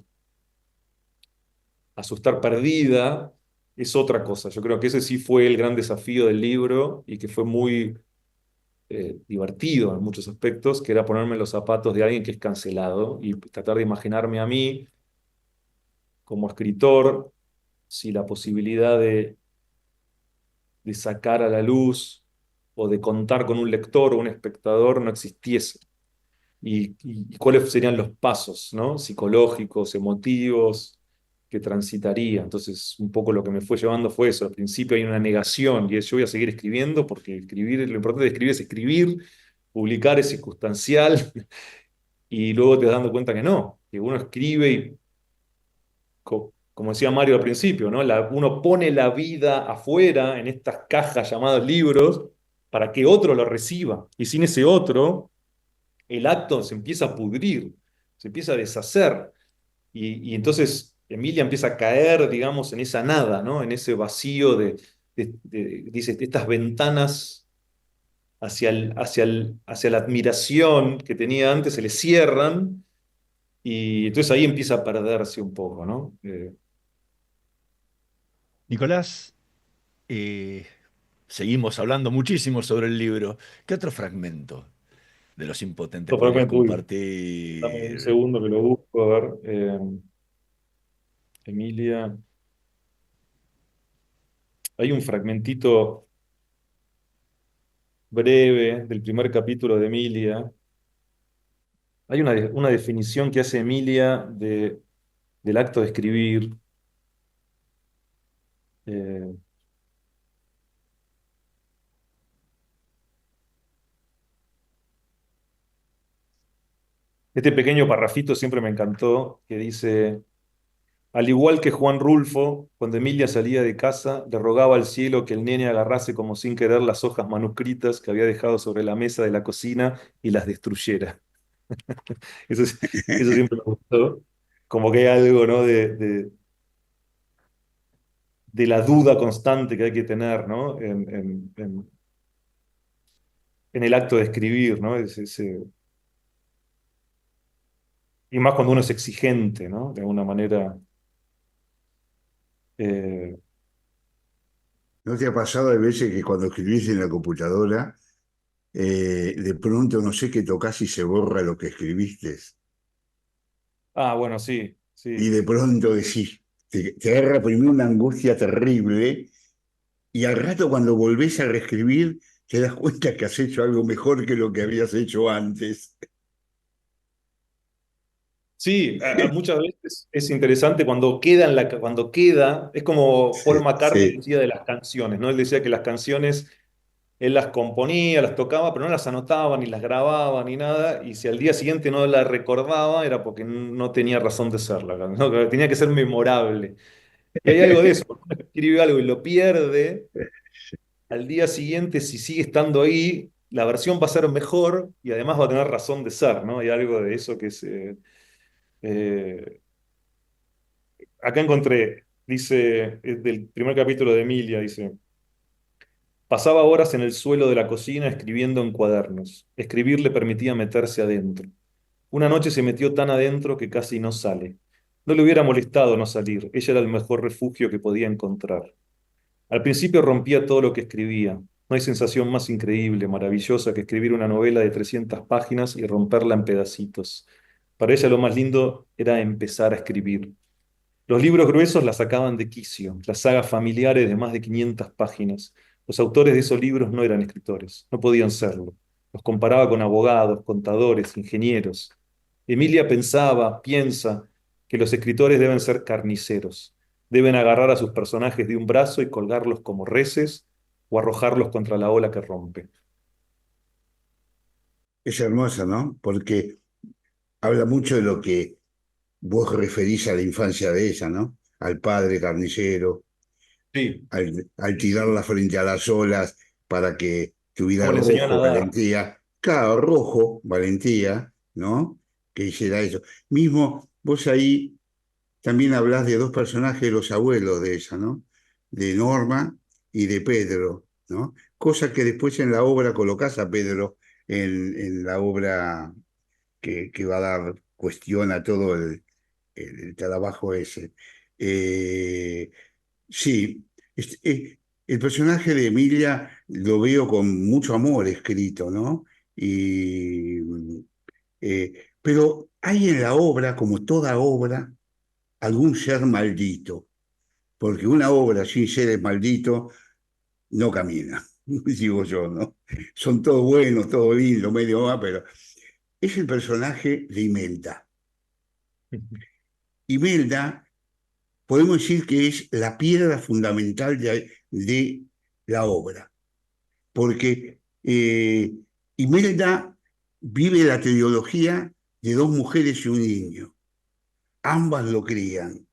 estar perdida, es otra cosa. Yo creo que ese sí fue el gran desafío del libro y que fue muy divertido en muchos aspectos, que era ponerme en los zapatos de alguien que es cancelado y tratar de imaginarme a mí como escritor si la posibilidad de sacar a la luz o de contar con un lector o un espectador no existiese. Y cuáles serían los pasos, ¿no? Psicológicos, emotivos, que transitaría. Entonces, un poco lo que me fue llevando fue eso. Al principio hay una negación y es yo voy a seguir escribiendo porque lo importante de escribir es escribir, publicar es circunstancial y luego te das dando cuenta que no, que uno escribe y, como decía Mario al principio, ¿no? Uno pone la vida afuera en estas cajas llamadas libros para que otro lo reciba y sin ese otro el acto se empieza a pudrir, se empieza a deshacer. Y entonces Emilia empieza a caer, digamos, en esa nada, ¿no? En ese vacío dice, estas ventanas hacia la admiración que tenía antes se le cierran y entonces ahí empieza a perderse un poco, ¿no? Nicolás, eh, seguimos hablando muchísimo sobre el libro. ¿Qué otro fragmento de Los Impotentes podrías Totalmente, uy, dame un compartir? segundo que lo busco, a ver. Emilia. Hay un fragmentito breve del primer capítulo de Emilia. Hay una definición que hace Emilia del acto de escribir. Eh, este pequeño parrafito siempre me encantó, que dice, al igual que Juan Rulfo, cuando Emilia salía de casa, le rogaba al cielo que el nene agarrase como sin querer las hojas manuscritas que había dejado sobre la mesa de la cocina y las destruyera. Eso siempre me gustó. Como que hay algo, ¿no? De la duda constante que hay que tener, ¿no? En el acto de escribir, ¿no? Y más cuando uno es exigente, ¿no? De alguna manera. eh, ¿No te ha pasado de veces que cuando escribís en la computadora, de pronto no sé qué tocas y se borra lo que escribiste? bueno, sí, Y sí. de pronto decís, te agarra primero una angustia terrible y al rato cuando volvés a reescribir te das cuenta que has hecho algo mejor que lo que habías hecho antes. Sí, muchas veces es interesante cuando queda cuando queda, es como Paul Sí, McCartney sí. decía de las canciones, ¿no? Él decía que las canciones él las componía, las tocaba, pero no las anotaba, ni las grababa, ni nada, y si al día siguiente no la recordaba, era porque no tenía razón de serla, ¿no? Que tenía que ser memorable. Y hay algo de eso, cuando uno escribe algo y lo pierde, al día siguiente, si sigue estando ahí, la versión va a ser mejor y además va a tener razón de ser, ¿no? Hay algo de eso que es... eh, acá encontré, dice, es del primer capítulo de Emilia, dice... Pasaba horas en el suelo de la cocina escribiendo en cuadernos. Escribir le permitía meterse adentro. Una noche se metió tan adentro que casi no sale. No le hubiera molestado no salir, ella era el mejor refugio que podía encontrar. Al principio rompía todo lo que escribía. No hay sensación más increíble, maravillosa que escribir una novela de 300 páginas y romperla en pedacitos. Para ella lo más lindo era empezar a escribir. Los libros gruesos la sacaban de quicio, las sagas familiares de más de 500 páginas. Los autores de esos libros no eran escritores, no podían serlo. Los comparaba con abogados, contadores, ingenieros. Emilia piensa que los escritores deben ser carniceros. Deben agarrar a sus personajes de un brazo y colgarlos como reses o arrojarlos contra la ola que rompe. Es hermoso, ¿no? Porque habla mucho de lo que vos referís a la infancia de ella, ¿no? Al padre carnicero, Sí, al tirarla frente a las olas para que tuviera como le enseñó a rojo, nadar. valentía. Claro, rojo, valentía, ¿no? Que hiciera eso. Mismo, vos ahí también hablás de dos personajes de los abuelos de ella, ¿no? De Norma y de Pedro, ¿no? Cosa que después en la obra colocás a Pedro en la obra que va a dar cuestión a todo el trabajo ese. Eh, sí, el personaje de Emilia lo veo con mucho amor escrito, ¿no? Y, pero hay en la obra, como toda obra, algún ser maldito, porque una obra sin seres malditos no camina, digo yo, ¿no? Son todos buenos, todo lindo, medio va, pero es el personaje de Imelda. Imelda, podemos decir que es la piedra fundamental de la obra, porque Imelda vive la teología de dos mujeres y un niño. Ambas lo crían.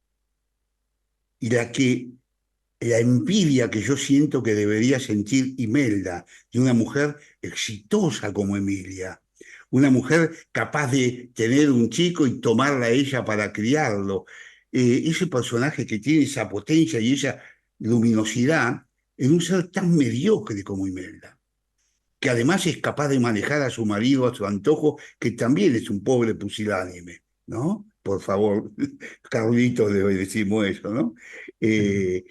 Y la envidia que yo siento que debería sentir Imelda de una mujer exitosa como Emilia, una mujer capaz de tener un chico y tomarla a ella para criarlo. Ese personaje que tiene esa potencia y esa luminosidad en un ser tan mediocre como Imelda, que además es capaz de manejar a su marido a su antojo, que también es un pobre pusilánime, ¿no? Por favor, Carlitos, le decimos eso, ¿no? Eh,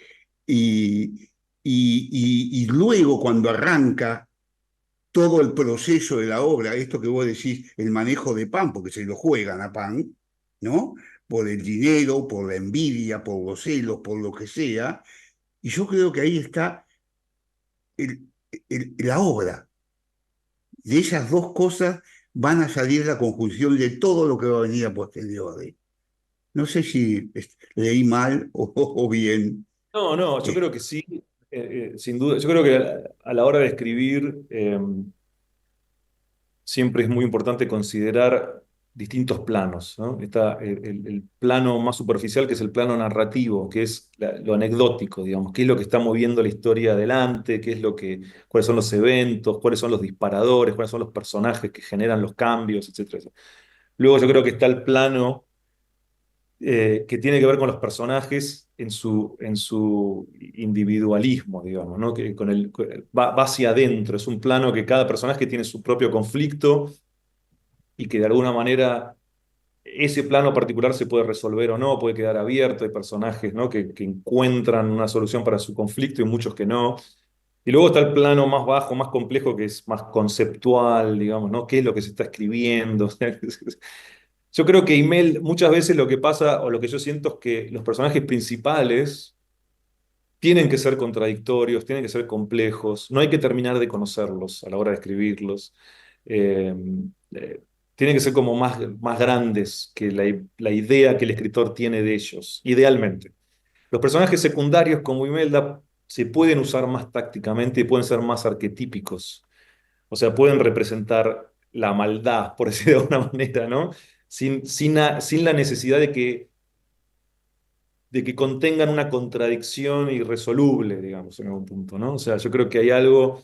y, y luego cuando arranca todo el proceso de la obra, esto que vos decís, el manejo de Pan, porque se lo juegan a Pan, ¿no? Por el dinero, por la envidia, por los celos, por lo que sea. Y yo creo que ahí está la obra. De esas dos cosas van a salir la conjunción de todo lo que va a venir a posteriori. No sé si leí mal o bien. No, no, yo Eh, creo que sí, sin duda. Yo creo que a la hora de escribir siempre es muy importante considerar distintos planos, ¿no? Está el plano más superficial, que es el plano narrativo, que es lo anecdótico, digamos, qué es lo que está moviendo la historia adelante, cuáles son los eventos, cuáles son los disparadores, cuáles son los personajes que generan los cambios, etcétera. Luego yo creo que está el plano que tiene que ver con los personajes en su individualismo, digamos, ¿no? Que va hacia adentro, es un plano que cada personaje tiene su propio conflicto y que de alguna manera ese plano particular se puede resolver o no, puede quedar abierto, hay personajes, ¿no? que encuentran una solución para su conflicto y muchos que no. Y luego está el plano más bajo, más complejo, que es más conceptual, digamos, ¿no? ¿Qué es lo que se está escribiendo? Yo creo que Email, muchas veces lo que pasa, o lo que yo siento es que los personajes principales tienen que ser contradictorios, tienen que ser complejos, no hay que terminar de conocerlos a la hora de escribirlos. Eh, eh, Tienen que ser como más grandes que la idea que el escritor tiene de ellos, idealmente. Los personajes secundarios como Imelda se pueden usar más tácticamente y pueden ser más arquetípicos. O sea, pueden representar la maldad, por decir de alguna manera, ¿no? Sin la necesidad de que contengan una contradicción irresoluble, digamos, en algún punto, ¿no? O sea, yo creo que hay algo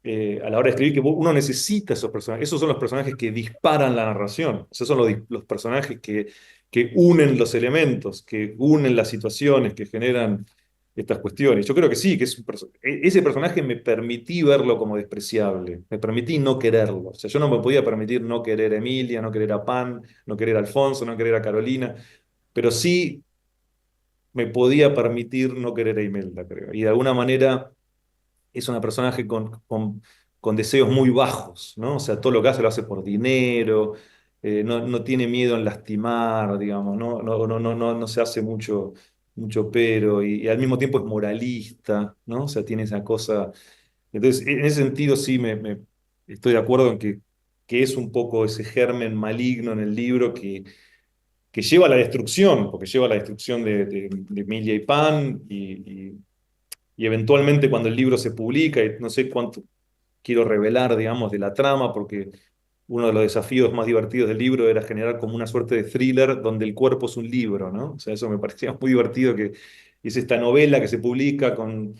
a la hora de escribir que uno necesita esos personajes. Esos son los personajes que disparan la narración. Esos son los personajes que unen los elementos, que unen las situaciones, que generan estas cuestiones. Yo creo que sí, que ese personaje me permití verlo como despreciable, me permití no quererlo. O sea, yo no me podía permitir no querer a Emilia, no querer a Pan, no querer a Alfonso, no querer a Carolina, pero sí me podía permitir no querer a Imelda, creo. Y de alguna manera es una personaje con deseos muy bajos, ¿no? O sea, todo lo hace por dinero, no tiene miedo en lastimar, digamos, no se hace mucho pero, y al mismo tiempo es moralista, ¿no? O sea, tiene esa cosa. Entonces, en ese sentido sí estoy de acuerdo en que es un poco ese germen maligno en el libro que lleva a la destrucción, porque lleva a la destrucción de Emilia y Pan, y eventualmente cuando el libro se publica, y no sé cuánto quiero revelar, digamos, de la trama, porque uno de los desafíos más divertidos del libro era generar como una suerte de thriller donde el cuerpo es un libro, ¿no? O sea, eso me parecía muy divertido, que es esta novela que se publica con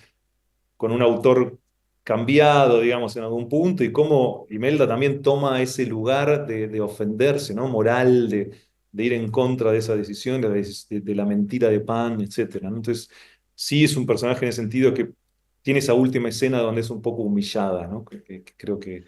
un autor cambiado, digamos, en algún punto, y cómo Imelda también toma ese lugar de ofenderse, ¿no? Moral, de ir en contra de esa decisión, de la mentira de Pan, etcétera, ¿no? Entonces, sí es un personaje en el sentido que tiene esa última escena donde es un poco humillada, ¿no? Que creo que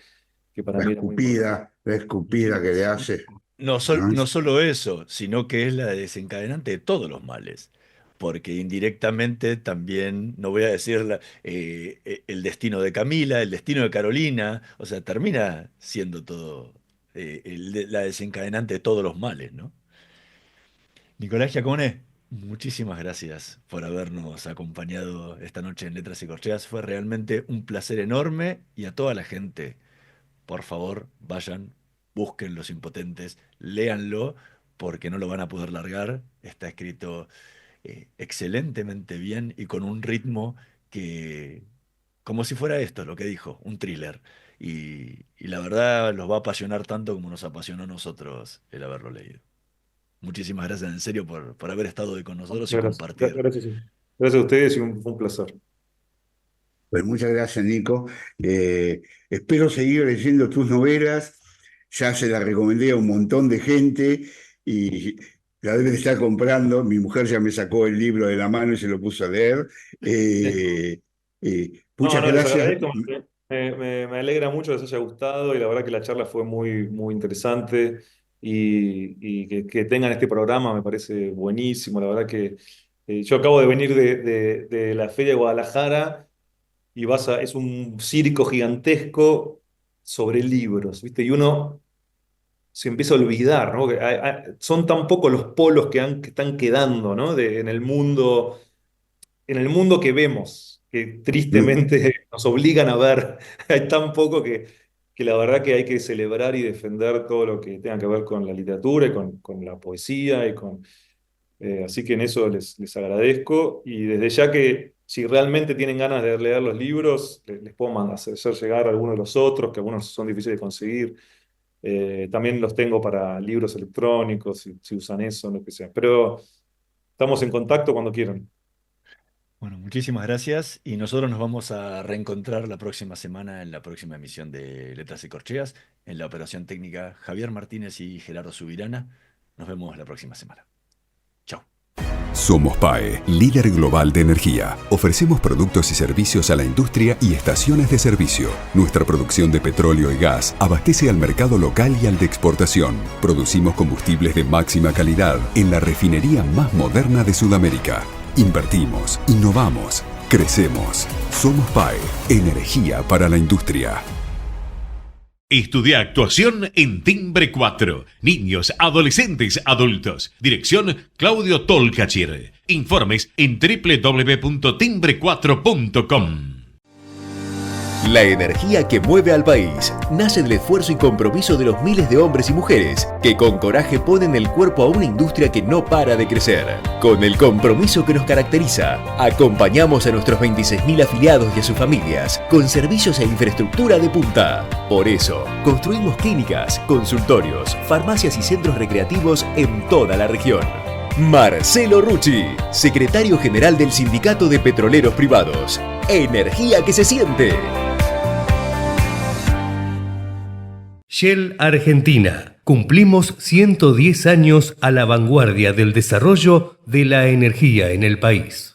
para mí era muy importante. La escupida que le hace, ¿no? No solo eso, sino que es la desencadenante de todos los males, porque indirectamente también, no voy a decir el destino de Camila, el destino de Carolina, o sea, termina siendo todo la desencadenante de todos los males, ¿no? Nicolás Giacone, muchísimas gracias por habernos acompañado esta noche en Letras y Corcheas. Fue realmente un placer enorme y a toda la gente, por favor, vayan, busquen Los Impotentes, léanlo, porque no lo van a poder largar. Está escrito excelentemente bien y con un ritmo que, como si fuera esto, lo que dijo, un thriller. Y la verdad los va a apasionar tanto como nos apasionó a nosotros el haberlo leído. Muchísimas gracias en serio por haber estado hoy con nosotros y Muchas gracias. compartir. Gracias, sí. Gracias a ustedes y fue un placer. Pues muchas gracias, Nico. Espero seguir leyendo tus novelas. Ya se las recomendé a un montón de gente y la deben estar comprando. Mi mujer ya me sacó el libro de la mano y se lo puso a leer. No, Muchas no, les gracias. agradezco. Me alegra mucho que les haya gustado y la verdad que la charla fue muy, muy interesante y que tengan este programa me parece buenísimo. La verdad que Yo acabo de venir de la Feria de Guadalajara y es un circo gigantesco sobre libros, ¿viste? Y uno se empieza a olvidar, ¿no? Que son tan pocos los polos que están quedando, ¿no? En el mundo que vemos, que tristemente nos obligan a ver. Hay tan poco que la verdad que hay que celebrar y defender todo lo que tenga que ver con la literatura y con la poesía así que en eso les agradezco y desde ya que si realmente tienen ganas de leer los libros, les puedo hacer llegar algunos de los otros, que algunos son difíciles de conseguir. También los tengo para libros electrónicos, si usan eso, lo que sea. Pero estamos en contacto cuando quieran. Bueno, muchísimas gracias y nosotros nos vamos a reencontrar la próxima semana en la próxima emisión de Letras y Corcheas, en la operación técnica Javier Martínez y Gerardo Subirana. Nos vemos la próxima semana. Chao. Somos PAE, líder global de energía. Ofrecemos productos y servicios a la industria y estaciones de servicio. Nuestra producción de petróleo y gas abastece al mercado local y al de exportación. Producimos combustibles de máxima calidad en la refinería más moderna de Sudamérica. Invertimos, innovamos, crecemos. Somos PAE, energía para la industria. Estudia actuación en Timbre 4. Niños, adolescentes, adultos. Dirección Claudio Tolcachir. Informes en www.timbre4.com. La energía que mueve al país nace del esfuerzo y compromiso de los miles de hombres y mujeres que con coraje ponen el cuerpo a una industria que no para de crecer. Con el compromiso que nos caracteriza, acompañamos a nuestros 26.000 afiliados y a sus familias con servicios e infraestructura de punta. Por eso, construimos clínicas, consultorios, farmacias y centros recreativos en toda la región. Marcelo Rucci, secretario general del Sindicato de Petroleros Privados. Energía que se siente. Shell Argentina. Cumplimos 110 años a la vanguardia del desarrollo de la energía en el país.